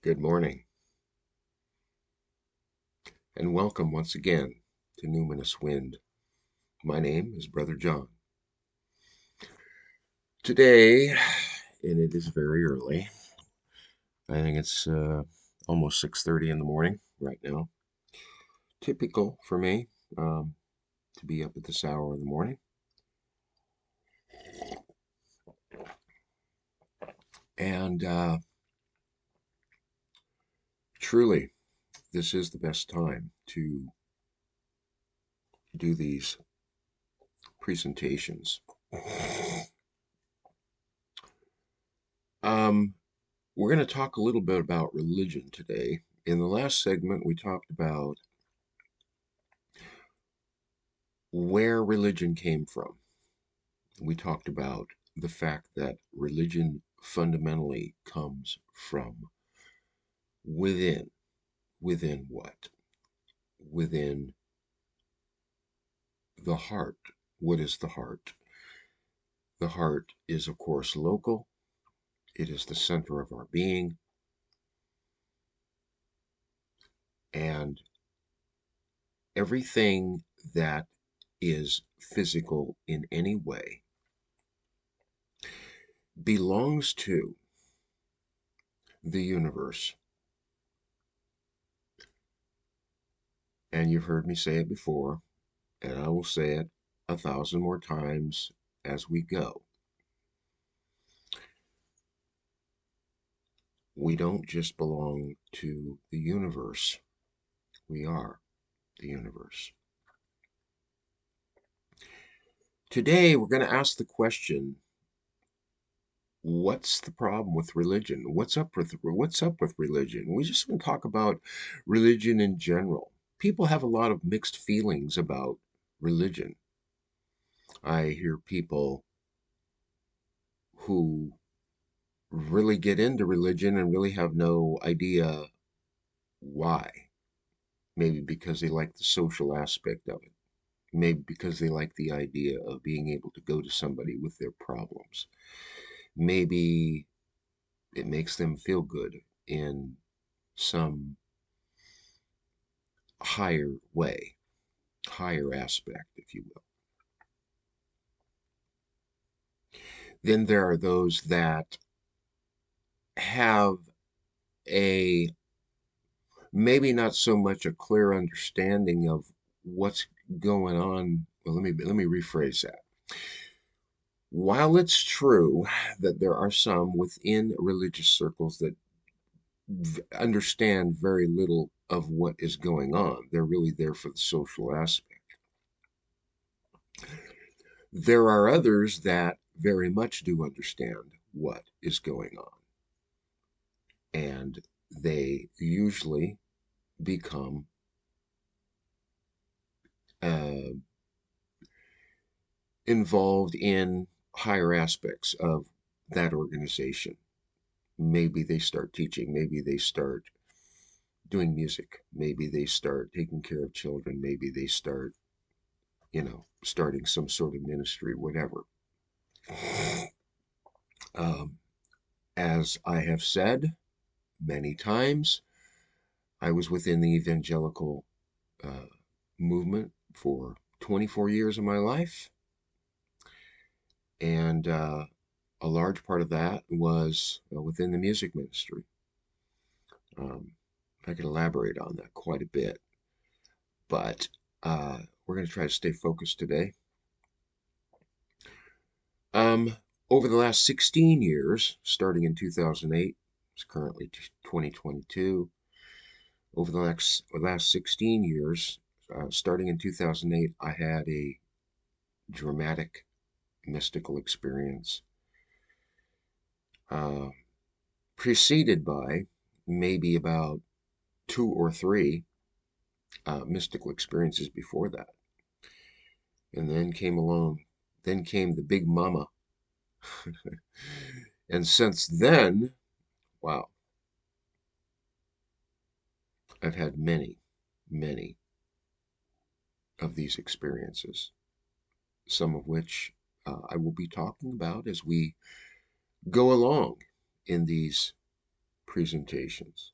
Good morning, and welcome once again to Numinous Wind. My name is Brother John. Today, and it is very early, I think it's almost 6:30 in the morning right now. Typical for me um, to be up at this hour in the morning. And truly, this is the best time to do these presentations. Um, we're going to talk a little bit about religion today. In the last segment, we talked about where religion came from. We talked about the fact that religion fundamentally comes from within. Within what? Within the heart. What is the heart? The heart is, of course, local. It is the center of our being. And everything that is physical in any way belongs to the universe. And you've heard me say it before, and I will say it 1,000 more times as we go. We don't just belong to the universe, we are the universe. Today, we're going to ask the question, what's the problem with religion? What's up with religion? We just want to talk about religion in general. People have a lot of mixed feelings about religion. I hear people who really get into religion and really have no idea why. Maybe because they like the social aspect of it. Maybe because they like the idea of being able to go to somebody with their problems. Maybe it makes them feel good in some higher way, higher aspect, if you will. Then there are those that have a maybe not so much a clear understanding of what's going on. Well, let me rephrase that. While it's true that there are some within religious circles that understand very little of what is going on, they're really there for the social aspect. There are others that very much do understand what is going on, and they usually become uh, involved in higher aspects of that organization. Maybe they start teaching, maybe they start doing music, maybe they start taking care of children, maybe they start, starting some sort of ministry, whatever. Um, as I have said many times, I was within the evangelical uh, movement for 24 years of my life, and a large part of that was within the music ministry. Um, I could elaborate on that quite a bit, but we're going to try to stay focused today. Um, Over the last 16 years, starting in 2008, it's currently 2022. Over the last 16 years, starting in 2008, I had a dramatic mystical experience, uh, preceded by maybe about two or three mystical experiences before that. And then came the big mama. And since then, wow, I've had many, many of these experiences, some of which I will be talking about as we go along in these presentations.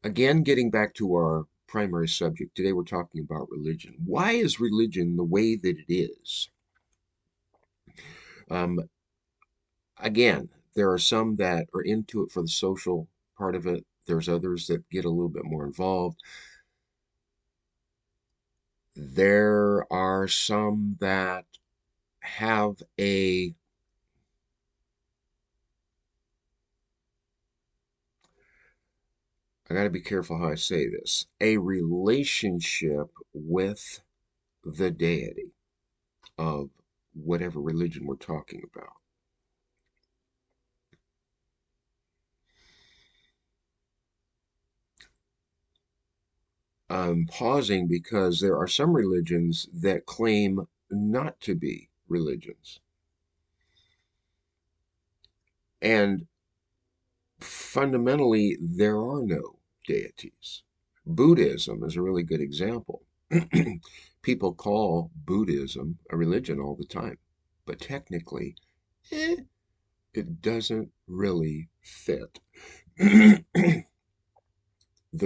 Again, getting back to our primary subject, today we're talking about religion. Why is religion the way that it is? Um, Again, there are some that are into it for the social part of it. There's others that get a little bit more involved. There are some that have I got to be careful how I say this, a relationship with the deity of whatever religion we're talking about. I'm pausing because there are some religions that claim not to be religions. And fundamentally, there are no deities. Buddhism is a really good example. People call Buddhism a religion all the time, but technically, eh, it doesn't really fit the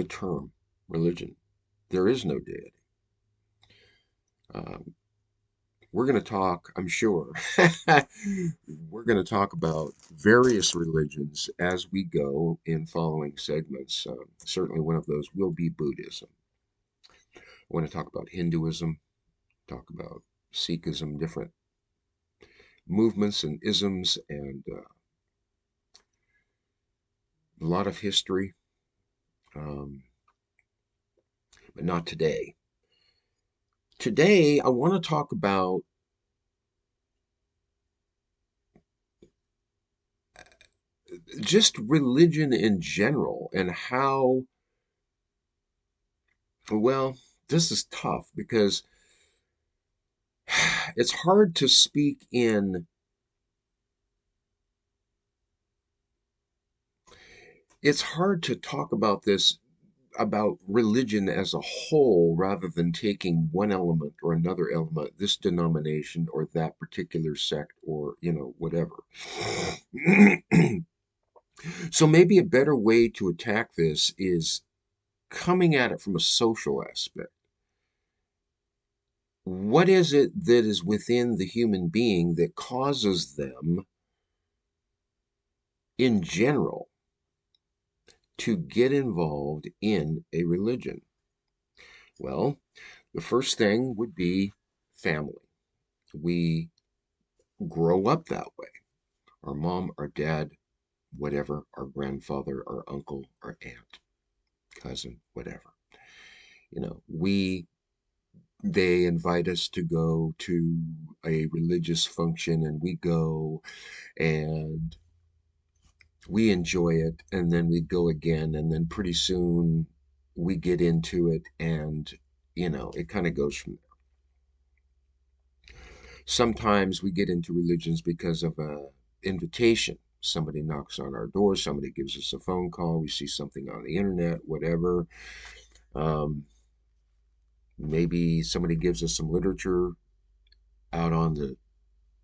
term religion. There is no deity. Um, we're going to talk, I'm sure, we're going to talk about various religions as we go in following segments. Certainly, one of those will be Buddhism. I want to talk about Hinduism, talk about Sikhism, different movements and isms, and a lot of history, um, but not today. Today, I want to talk about just religion in general and how, well, this is tough because it's hard to speak in, it's hard to talk about this, about religion as a whole rather than taking one element or another element, this denomination or that particular sect or, whatever. So maybe a better way to attack this is coming at it from a social aspect. What is it that is within the human being that causes them, in general, to get involved in a religion? Well, the first thing would be family. We grow up that way. Our mom, our dad, whatever, our grandfather, our uncle, our aunt, cousin, whatever. We they invite us to go to a religious function and we go and we enjoy it and then we go again and then pretty soon we get into it and it kind of goes from there. Sometimes we get into religions because of a invitation. Somebody knocks on our door, somebody gives us a phone call, we see something on the internet, whatever. um, Maybe somebody gives us some literature out on the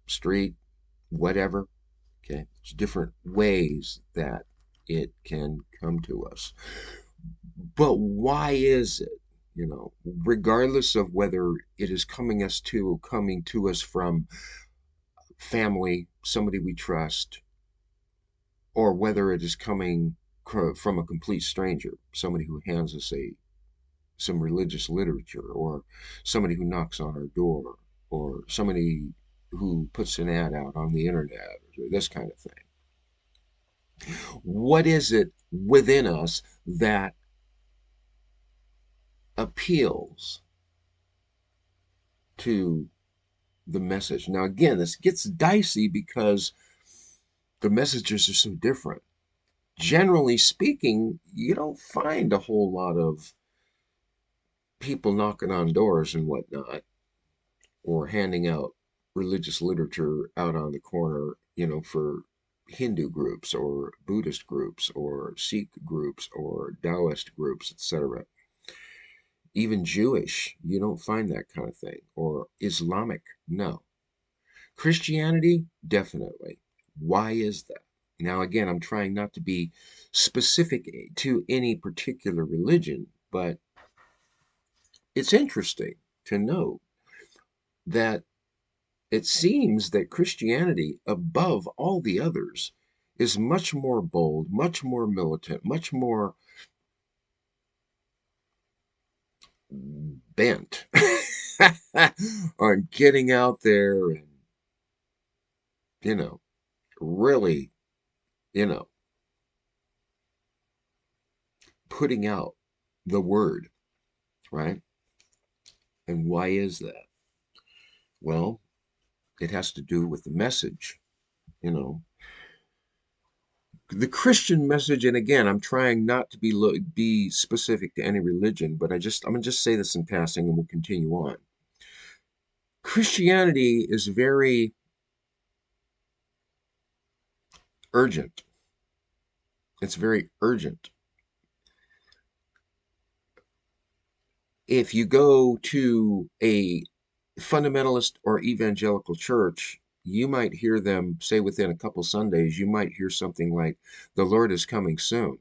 street, whatever. Okay, there's different ways that it can come to us. But why is it? Regardless of whether it is coming to us from family, somebody we trust, or whether it is coming from a complete stranger, somebody who hands us some religious literature, or somebody who knocks on our door, or somebody who puts an ad out on the internet, or this kind of thing. What is it within us that appeals to the message? Now, again, this gets dicey because the messages are so different. Generally speaking, you don't find a whole lot of people knocking on doors and whatnot, or handing out religious literature out on the corner, for Hindu groups or Buddhist groups or Sikh groups or Taoist groups, etc. Even Jewish, you don't find that kind of thing. Or Islamic, no. Christianity, definitely. Why is that? Now, again, I'm trying not to be specific to any particular religion, but it's interesting to note that it seems that Christianity, above all the others, is much more bold, much more militant, much more bent on getting out there and, you know, really, you know, putting out the word, right? And why is that? Well, it has to do with the message, you know. The Christian message, and again, I'm trying not to be specific to any religion, but I'm gonna just say this in passing, and we'll continue on. Christianity is very urgent. It's very urgent. If you go to a fundamentalist or evangelical church, you might hear them say within a couple Sundays, you might hear something like, "The Lord is coming soon."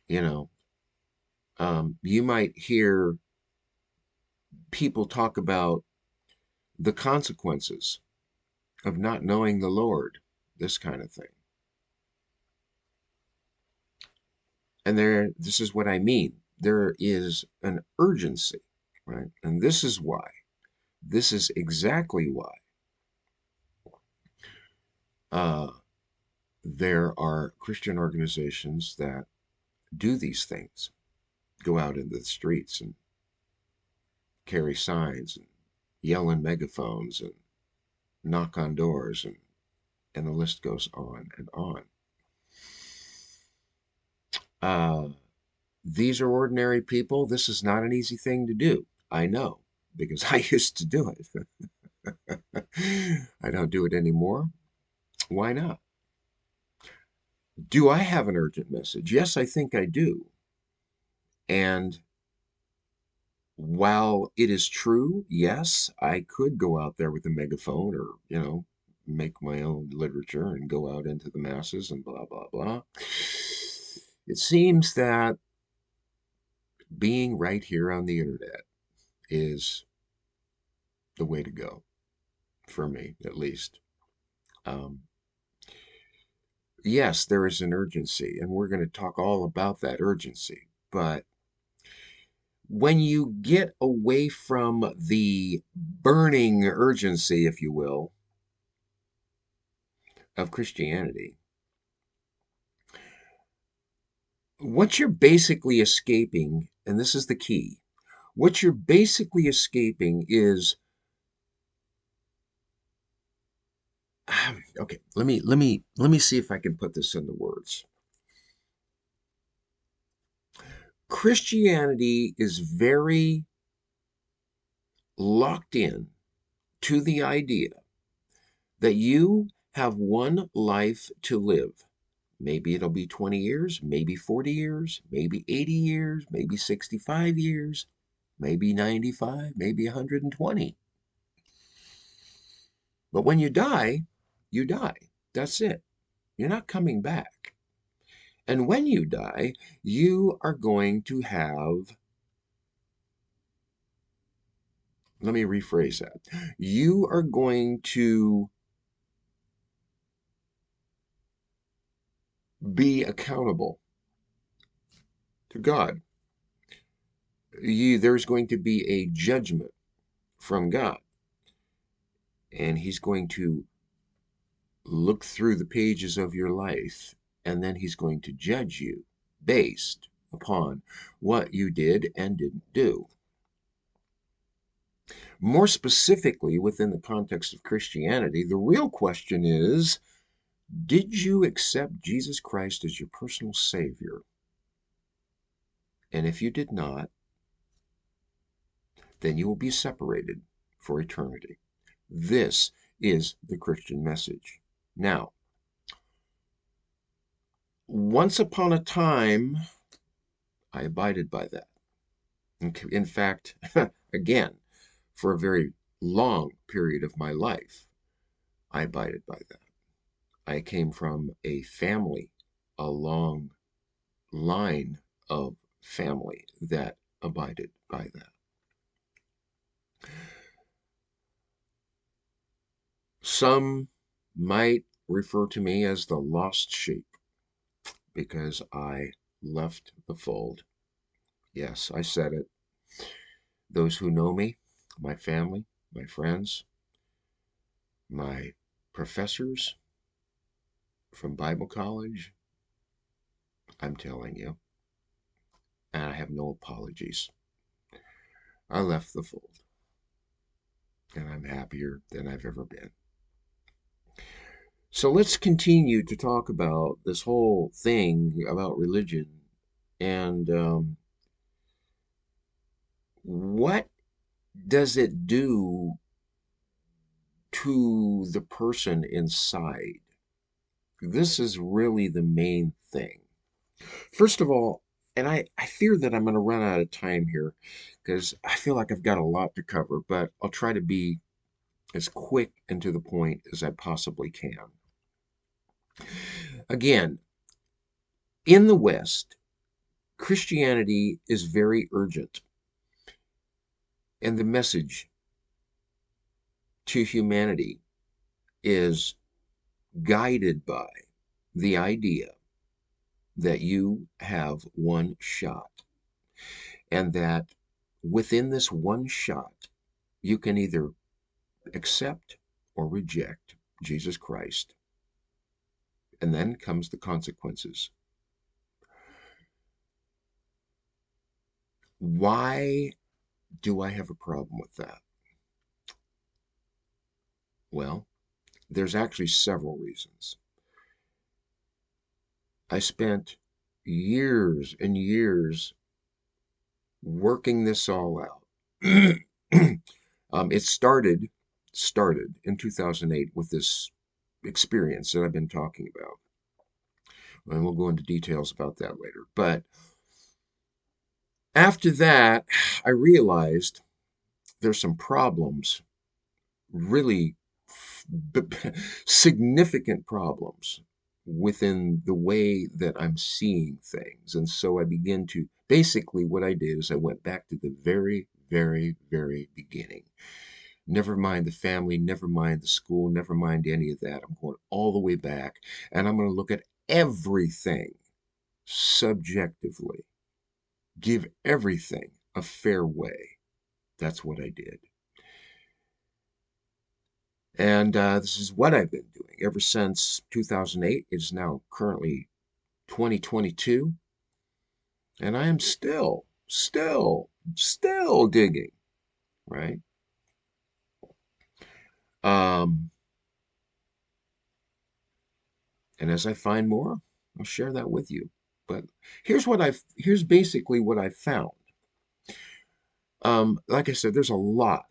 You know, you might hear people talk about the consequences of not knowing the Lord, this kind of thing. And this is what I mean. There is an urgency, right? And this is why. This is exactly why uh, there are Christian organizations that do these things, go out into the streets and carry signs and yell in megaphones and knock on doors, and the list goes on and on. Uh, these are ordinary people. This is not an easy thing to do. I know because I used to do it. I don't do it anymore. Why not? Do I have an urgent message? Yes, I think I do. And while it is true, yes, I could go out there with a megaphone or, make my own literature and go out into the masses and blah, blah, blah. It seems that being right here on the internet is the way to go, for me at least. Um, yes, there is an urgency, and we're going to talk all about that urgency. But when you get away from the burning urgency, if you will, of Christianity, what you're basically escaping, and this is the key, what you're basically escaping is okay, let me see if I can put this into words. Christianity is very locked in to the idea that you have one life to live. Maybe it'll be 20 years, maybe 40 years, maybe 80 years, maybe 65 years, maybe 95, maybe 120. But when you die, you die. That's it. You're not coming back. And when you die, you are going to have, let me rephrase that. You are going to be accountable to God. There's going to be a judgment from God, and He's going to look through the pages of your life, and then He's going to judge you based upon what you did and didn't do. More specifically, within the context of Christianity, the real question is, did you accept Jesus Christ as your personal Savior? And if you did not, then you will be separated for eternity. This is the Christian message. Now, once upon a time, I abided by that. In fact, again, for a very long period of my life, I abided by that. I came from a family, a long line of family that abided by that. Some might refer to me as the lost sheep because I left the fold. Yes, I said it. Those who know me, my family, my friends, my professors from Bible college, I'm telling you, and I have no apologies. I left the fold, and I'm happier than I've ever been. So let's continue to talk about this whole thing about religion and what does it do to the person inside? This is really the main thing. First of all, and I fear that I'm going to run out of time here because I feel like I've got a lot to cover, but I'll try to be as quick and to the point as I possibly can. Again, in the West, Christianity is very urgent, and the message to humanity is guided by the idea that you have one shot, and that within this one shot, you can either accept or reject Jesus Christ, and then comes the consequences. Why do I have a problem with that? Well, there's actually several reasons. I spent years and years working this all out. It started in 2008 with this experience that I've been talking about. And we'll go into details about that later. But after that, I realized there's some problems, really significant problems within the way that I'm seeing things. And so I begin to, basically what I did is I went back to the very, very, very beginning. Never mind the family, never mind the school, never mind any of that. I'm going all the way back, and I'm going to look at everything subjectively, give everything a fair way. That's what I did. And this is what I've been doing ever since 2008. It's now currently 2022. And I am still digging, right? Um, and as I find more, I'll share that with you. But here's basically what I've found. Like I said, there is a lot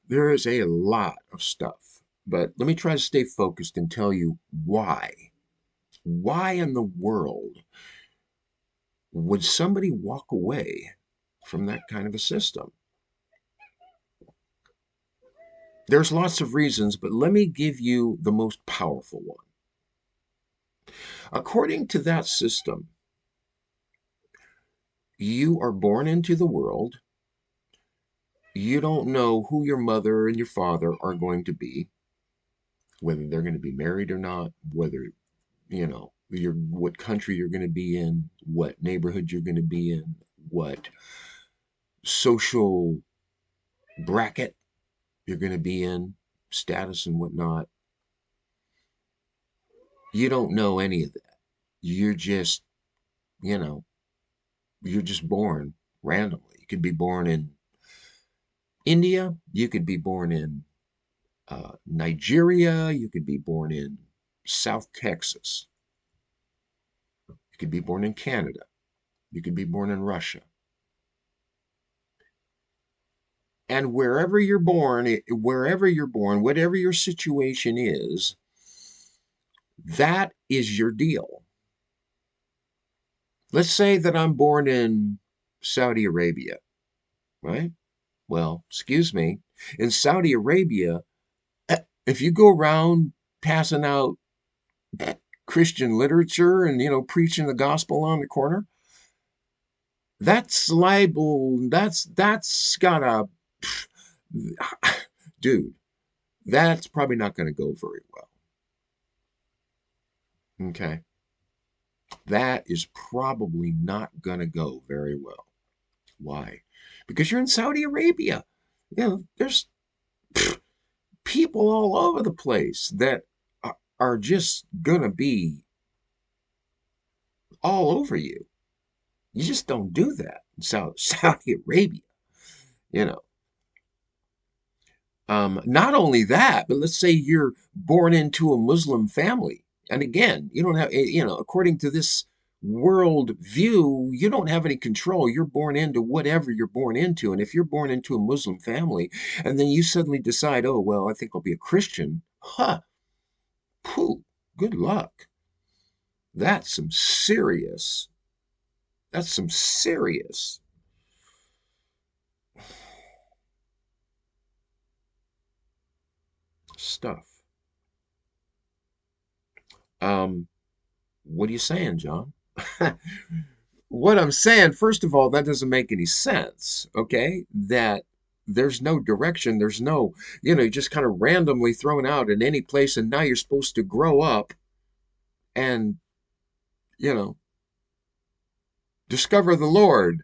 of stuff, but let me try to stay focused and tell you why. Why in the world would somebody walk away from that kind of a system? There's lots of reasons, but let me give you the most powerful one. According to that system, you are born into the world. You don't know who your mother and your father are going to be, whether they're going to be married or not, whether, what country you're going to be in, what neighborhood you're going to be in, what social bracket you're going to be in, status and whatnot. You don't know any of that. You're just, you know, you're just born randomly. You could be born in India, you could be born in Nigeria, you could be born in South Texas, you could be born in Canada, you could be born in Russia. And wherever you're born, whatever your situation is, that is your deal. Let's say that I'm born in Saudi Arabia, right? Well, excuse me. In Saudi Arabia, if you go around passing out Christian literature and, preaching the gospel on the corner. That's libel. That's got a, dude, that's probably not going to go very well. Okay. That is probably not going to go very well. Why? Because you're in Saudi Arabia. There's people all over the place that are just going to be all over you. You just don't do that in Saudi Arabia, you know. Not only that, but let's say you're born into a Muslim family. And again, you don't have, according to this world view, you don't have any control. You're born into whatever you're born into. And if you're born into a Muslim family and then you suddenly decide, oh, well, I think I'll be a Christian, pooh, good luck. That's some serious, that's some serious stuff. What are you saying, John? What I'm saying, first of all, that doesn't make any sense, okay? That there's no direction, there's no, you're just kind of randomly thrown out in any place, and now you're supposed to grow up and, you know, discover the Lord.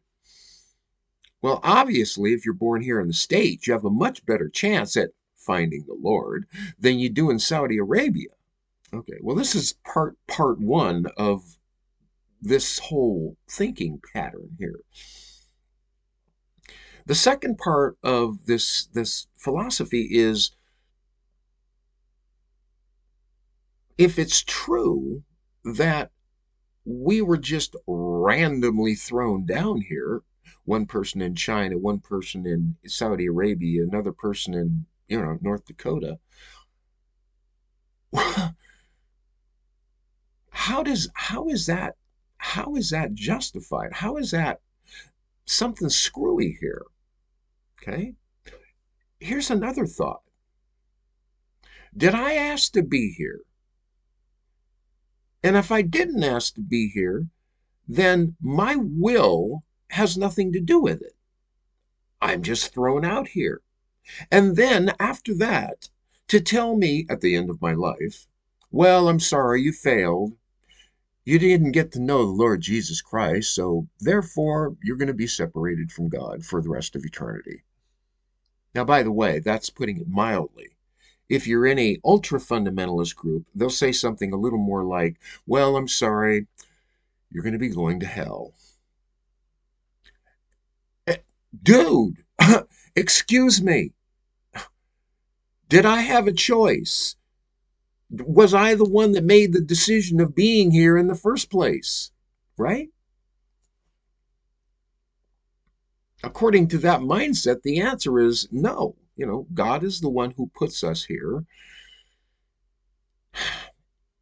Well, obviously, if you're born here in the States, you have a much better chance at finding the Lord than you do in Saudi Arabia. Okay, well, this is part one of this whole thinking pattern here. The second part of this philosophy is, if it's true that we were just randomly thrown down here, one person in China, one person in Saudi Arabia, another person in, North Dakota, how is that justified? How is that something screwy here? Okay? Here's another thought. Did I ask to be here? And if I didn't ask to be here, then my will has nothing to do with it. I'm just thrown out here. And then after that, to tell me at the end of my life, well, I'm sorry, you failed. You didn't get to know the Lord Jesus Christ, so therefore you're going to be separated from God for the rest of eternity. Now, by the way, that's putting it mildly. If you're in a ultra-fundamentalist group, they'll say something a little more like, well, I'm sorry, you're going to be going to hell. Dude, excuse me. Did I have a choice? Was I the one that made the decision of being here in the first place? Right? According to that mindset, the answer is no. God is the one who puts us here.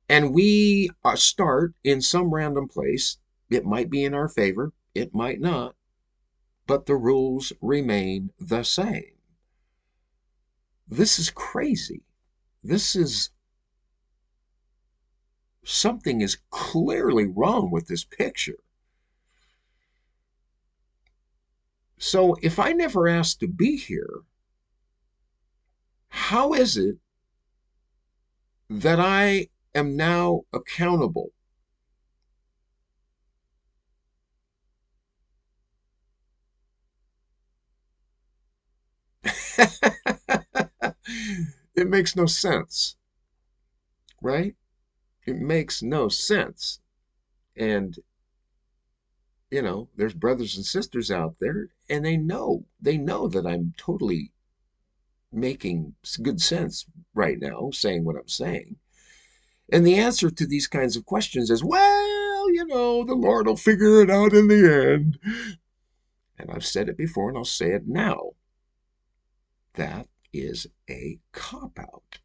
And we start in some random place. It might be in our favor, it might not, but the rules remain the same. This is crazy. Something is clearly wrong with this picture. So if I never asked to be here, how is it that I am now accountable? It makes no sense, right? It makes no sense. And, there's brothers and sisters out there, and they know that I'm totally making good sense right now, saying what I'm saying. And the answer to these kinds of questions is, well, the Lord will figure it out in the end. And I've said it before and I'll say it now. That is a cop-out.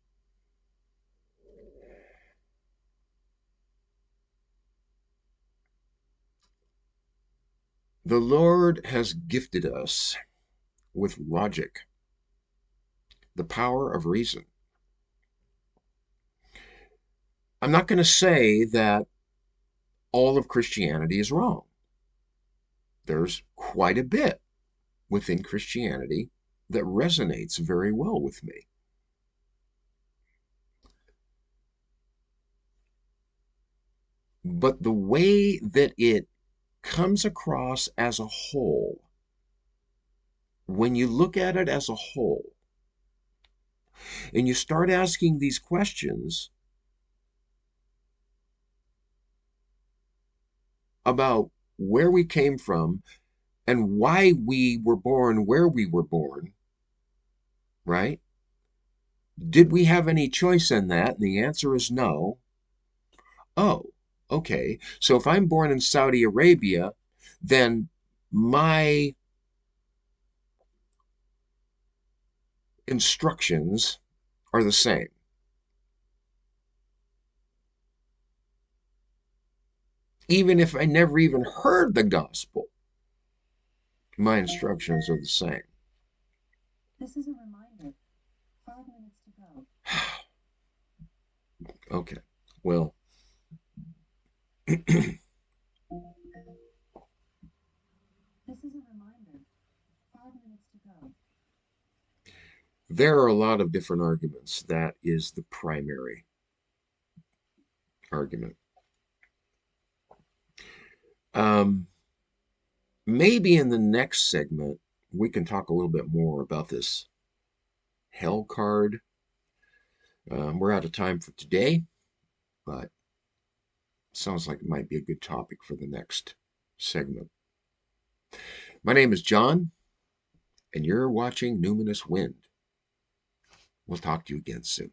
The Lord has gifted us with logic, the power of reason. I'm not going to say that all of Christianity is wrong. There's quite a bit within Christianity that resonates very well with me. But the way that it comes across as a whole, when you look at it as a whole, and you start asking these questions about where we came from and why we were born where we were born, right? Did we have any choice in that? And the answer is no. Oh, okay. So if I'm born in Saudi Arabia, then my instructions are the same. Even if I never even heard the gospel, my instructions are the same. This is a reminder. 5 minutes to go. Okay. Well, this is a reminder. 5 minutes to go. There are a lot of different arguments. That is the primary argument. Um, Maybe in the next segment, we can talk a little bit more about this hell card. We're out of time for today, but sounds like it might be a good topic for the next segment. My name is John, and you're watching Numinous Wind. We'll talk to you again soon.